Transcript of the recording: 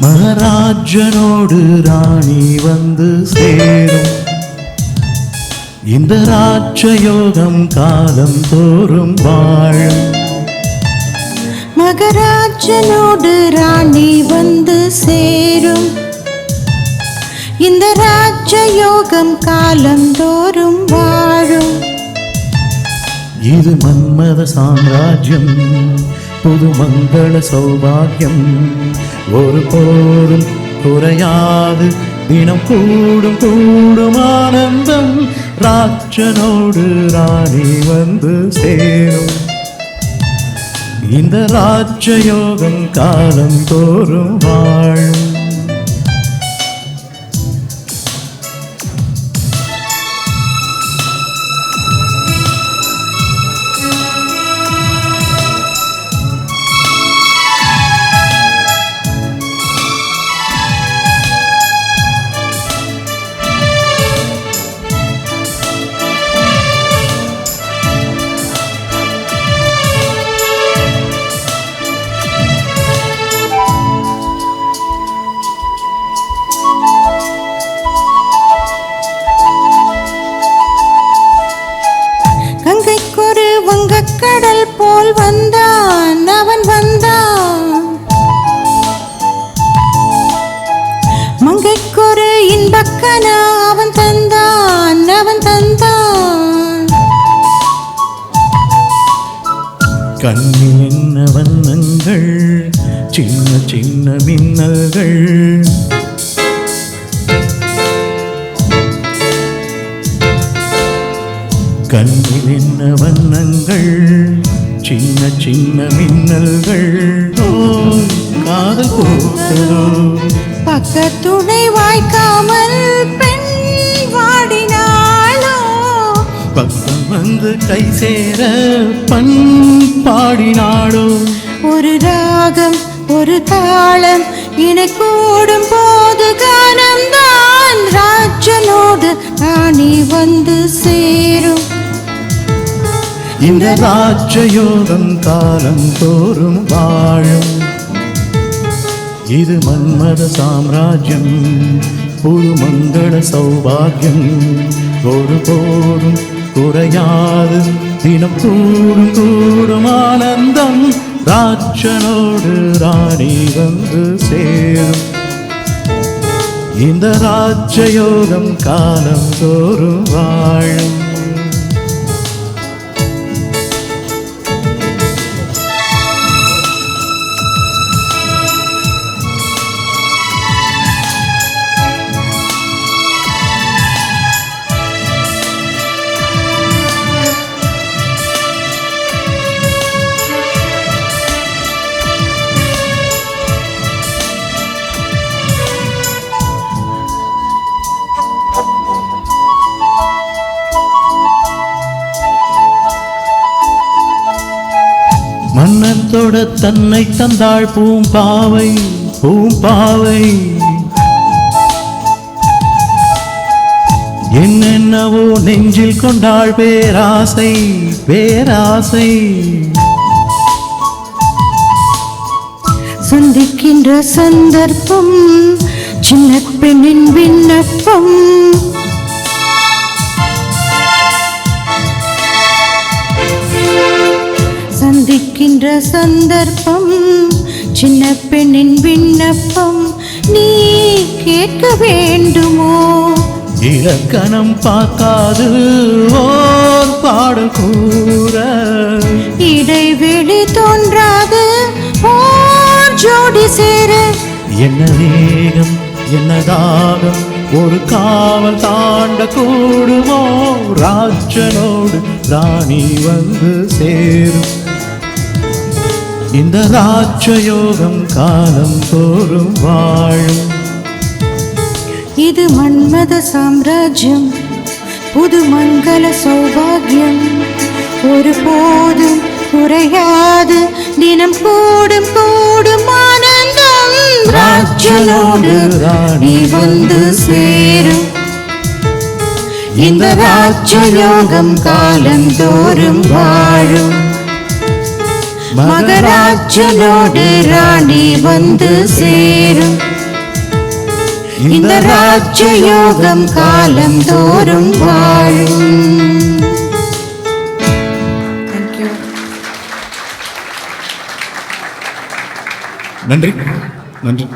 மகாராஜனோடு ராணி வந்து சேரும். இந்த ராஜயோகம் காலம் தோறும் வாழும். மகாராஜனோடு ராணி வந்து சேரும். இந்த ராஜயோகம் காலம் தோறும் வாழும். இது மன்மத சாம்ராஜ்யம், புது மங்கள சௌபாகியம். ஒரு போதும் குறையாது, தினம் கூடும் கூடும் ஆனந்தம். ராஜனோடு ராணி வந்து சேரும். இந்த ராஜயோகம் காலம் தோறும் வாழும். கடல் போல் வந்தான் அவன் வந்தான். மங்கைக்கொரு இன்பக்கனா அவன் தந்தான் அவன் தந்தான். கண்ணில் என்ன வண்ணங்கள், சின்ன சின்ன மின்னல்கள். கண்ணில் என்ன வண்ணங்கள், சின்ன சின்ன மின்னல்கள். காதல் போட்டதோ பக்கத்துணை வாய்க்காமல் பெண் வாடினாளோ. பக்கம் வந்து கை சேர பண் பாடினாளோ. ஒரு ராகம் ஒரு தாளம் இணை கூடும் போது கானம்தான். ராஜனோடு ராணி வந்து சேரும். இந்த ராஜயோகம் காலம் தோறும் வாழும். இது மன்மத சாம்ராஜ்யம், புது மங்கள சௌபாகியம். ஒரு போதும் குறையாது, தினம் கூடும் கூடும் ஆனந்தம். ராஜனோடு ராணி வந்து சேரும். இந்த ராஜயோகம் காலம் தோறும் வாழும். மன்னத்தோட தன்னை தந்தாள் பூம்பாவை பூம்பாவை. என்னென்னவோ நெஞ்சில் கொண்டாள் பேராசை பேராசை. சந்திக்கின்ற சந்தர்ப்பம் சின்ன பெண்ணின் விண்ணப்பம். சந்திக்கின்ற சந்தர்ப்பம் சின்ன பெண்ணின் விண்ணப்பம். நீ கேட்க வேண்டுமோ? இலக்கணம் பார்க்காது ஓர் பாடல் கூற. இடைவெளி தோன்றாது ஓர் ஜோடி சேர. என்ன வேகம் என்ன தாகம், ஒரு காவல் தாண்ட கூடுமோ? ராஜனோடு ராணி வந்து சேரும். இந்த ராஜயோகம் காலம் தோறும் வாழும். இது மன்மத சாம்ராஜ்யம், புது மங்கள சௌபாகியம். ஒரு போதும் குறையாது, தினம் கூடும் கூடும் ஆனந்தம். ராஜனோடு ராணி வந்து சேரும். இந்த ராஜயோகம் காலம் தோறும் வாழும். மகராஜனோடு ராணி வந்து சேரும். இந்த ராஜயோகம் காலம் தோறும் வாழும். நன்றி.